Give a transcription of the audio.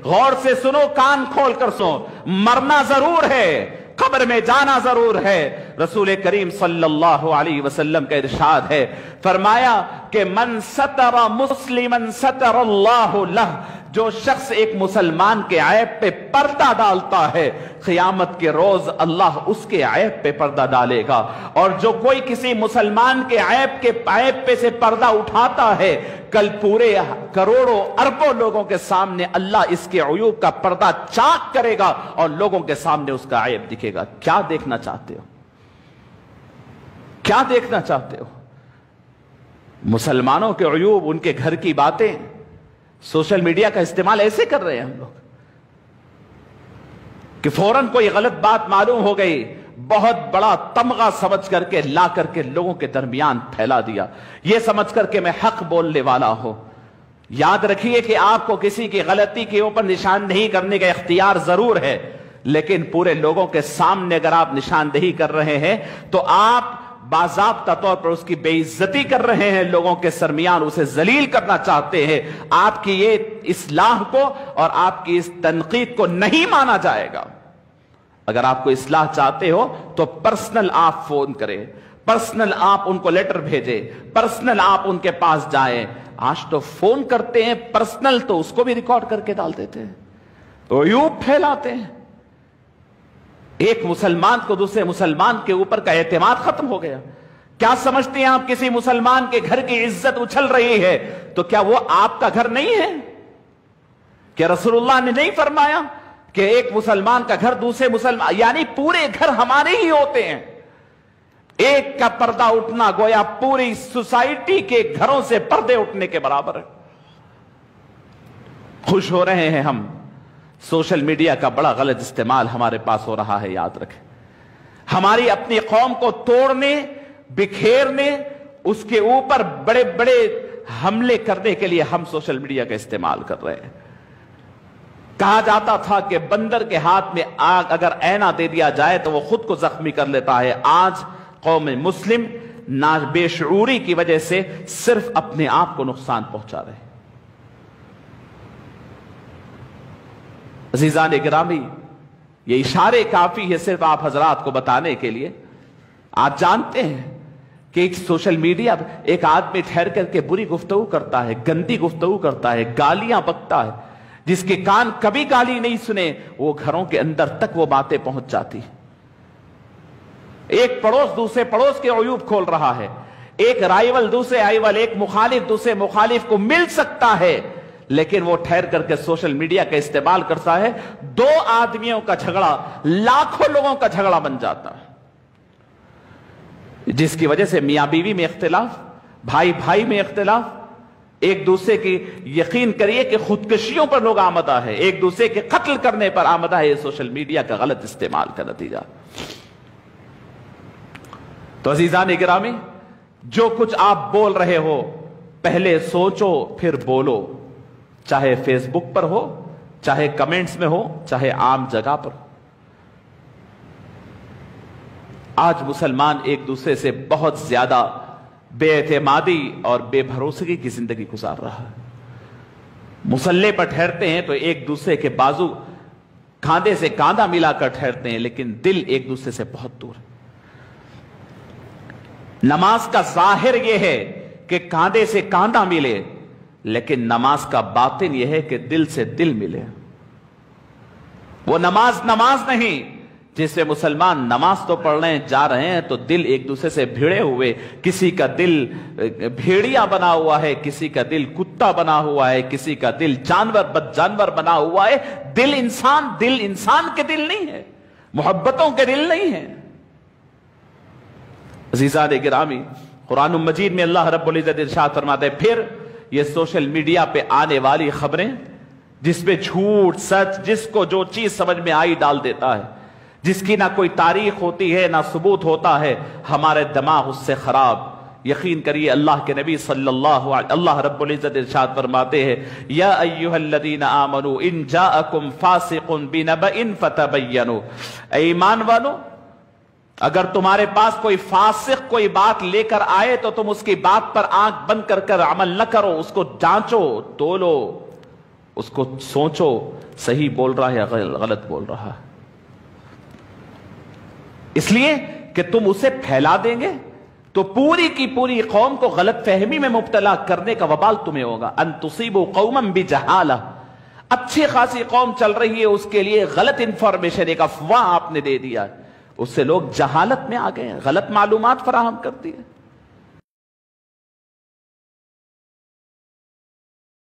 गौर से सुनो, कान खोल कर सुनो, मरना जरूर है, कब्र में जाना जरूर है। रसूल करीम सल्लल्लाहु अलैहि वसल्लम का इरशाद है, फरमाया कि मन सतरा मुस्लिमन सतरल्लाहु लह, जो शख्स एक मुसलमान के ऐब पे पर्दा डालता है, क़यामत के रोज अल्लाह उसके ऐब पे पर्दा डालेगा। और जो कोई किसी मुसलमान के ऐब पे से पर्दा उठाता है, कल पूरे करोड़ों अरबों लोगों के सामने अल्लाह इसके अयूब का पर्दा चाक करेगा और लोगों के सामने उसका ऐब दिखेगा। क्या देखना चाहते हो? क्या देखना चाहते हो? मुसलमानों के अयूब, उनके घर की बातें सोशल मीडिया का इस्तेमाल ऐसे कर रहे हैं हम लोग कि फौरन कोई गलत बात मालूम हो गई, बहुत बड़ा तमगा समझ करके ला करके लोगों के दरमियान फैला दिया, यह समझ करके मैं हक बोलने वाला हूं। याद रखिए कि आपको किसी की गलती के ऊपर निशान नहीं करने का इख्तियार जरूर है, लेकिन पूरे लोगों के सामने अगर आप निशानदेही कर रहे हैं तो आप बाज़ाब्ता तौर पर उसकी बेइज्जती कर रहे हैं, लोगों के सरमियान उसे जलील करना चाहते हैं। आपकी ये इस्लाह को और आपकी इस तनकीद को नहीं माना जाएगा। अगर आपको इस्लाह चाहते हो तो पर्सनल आप फोन करें, पर्सनल आप उनको लेटर भेजें, पर्सनल आप उनके पास जाएं। आज तो फोन करते हैं, पर्सनल तो उसको भी रिकॉर्ड करके डाल देते हैं, तो यूं फैलाते हैं। एक मुसलमान को दूसरे मुसलमान के ऊपर का एतमाद खत्म हो गया। क्या समझते हैं आप? किसी मुसलमान के घर की इज्जत उछल रही है तो क्या वो आपका घर नहीं है? क्या रसूलुल्लाह ने नहीं फरमाया कि एक मुसलमान का घर दूसरे मुसलमान, यानी पूरे घर हमारे ही होते हैं। एक का पर्दा उठना गोया पूरी सोसाइटी के घरों से पर्दे उठने के बराबर है। खुश हो रहे हैं हम, सोशल मीडिया का बड़ा गलत इस्तेमाल हमारे पास हो रहा है। याद रखें, हमारी अपनी कौम को तोड़ने, बिखेरने, उसके ऊपर बड़े बड़े हमले करने के लिए हम सोशल मीडिया का इस्तेमाल कर रहे हैं। कहा जाता था कि बंदर के हाथ में आग अगर ऐना दे दिया जाए तो वो खुद को जख्मी कर लेता है। आज कौम मुस्लिम ना बेशऊरी की वजह से सिर्फ अपने आप को नुकसान पहुंचा रहे हैं। अज़ीज़ान गिरामी, ये इशारे काफी है सिर्फ आप हजरात को बताने के लिए। आप जानते हैं कि एक सोशल मीडिया, एक आदमी ठहर करके बुरी गुफ्तगू करता है, गंदी गुफ्तगू करता है, गालियां बकता है, जिसके कान कभी गाली नहीं सुने वो घरों के अंदर तक वो बातें पहुंच जाती। एक पड़ोस दूसरे पड़ोस के अयूब खोल रहा है, एक राइवल दूसरे राइवल, एक मुखालिफ दूसरे मुखालिफ को मिल सकता है, लेकिन वो ठहर करके सोशल मीडिया का इस्तेमाल करता है। दो आदमियों का झगड़ा लाखों लोगों का झगड़ा बन जाता है, जिसकी वजह से मियां बीवी में इख्तिलाफ, भाई भाई में इख्तिलाफ, एक दूसरे की, यकीन करिए कि खुदकशियों पर लोग आमदा है, एक दूसरे के कत्ल करने पर आमदा है। सोशल मीडिया का गलत इस्तेमाल का नतीजा। तो अज़ीज़ान गिरामी, जो कुछ आप बोल रहे हो पहले सोचो फिर बोलो, चाहे फेसबुक पर हो, चाहे कमेंट्स में हो, चाहे आम जगह पर हो। आज मुसलमान एक दूसरे से बहुत ज्यादा बेएतमादी और बेभरोसगी की जिंदगी गुजार रहा है। मुसल्ले पर ठहरते हैं तो एक दूसरे के बाजू कांधे से कांधा मिलाकर ठहरते हैं, लेकिन दिल एक दूसरे से बहुत दूर है। नमाज का जाहिर यह है कि कांधे से कांधा मिले, लेकिन नमाज का बातिन यह है कि दिल से दिल मिले। वो नमाज नमाज नहीं जिससे मुसलमान नमाज तो पढ़ने जा रहे हैं तो दिल एक दूसरे से भिड़े हुए, किसी का दिल भेड़िया बना हुआ है, किसी का दिल कुत्ता बना हुआ है, किसी का दिल जानवर बद जानवर बना हुआ है। दिल इंसान के दिल नहीं है, मोहब्बतों के दिल नहीं है। अज़ीज़ान गिरामी, कुरान मजीद में अल्लाह रब्बुल इज़्ज़त इरशाद फरमाते हैं, फिर ये सोशल मीडिया पे आने वाली खबरें जिसपे झूठ सच जिसको जो चीज समझ में आई डाल देता है, जिसकी ना कोई तारीख होती है ना सबूत होता है, हमारे दिमाग उससे खराब। यकीन करिए अल्लाह के नबी सल्लल्लाहु अलैहि अल्लाह रब्बुल इज़्ज़त इरशाद फरमाते हैं, या अय्युहल्लज़ीना आमनू इन जाअकुम फासिकुन बिनबइन फतबय्यनु, ईमान वालो अगर तुम्हारे पास कोई फासिक कोई बात लेकर आए तो तुम उसकी बात पर आंख बंद कर कर अमल न करो, उसको जांचो तोलो, اس کو سوچو صحیح بول رہا ہے یا غلط بول رہا ہے. اس لیے کہ تم اسے پھیلا دیں گے تو پوری کی پوری قوم کو غلط فہمی میں مبتلا کرنے کا وبال تمہیں ہوگا. ان تصیبوا قوما بجہالہ، اچھی خاصی قوم چل رہی ہے، اس کے لیے غلط انفارمیشن، ایک افواہ آپ نے دے دیا، اس سے لوگ جہالت میں آ گئے، غلط معلومات فراہم کر دی.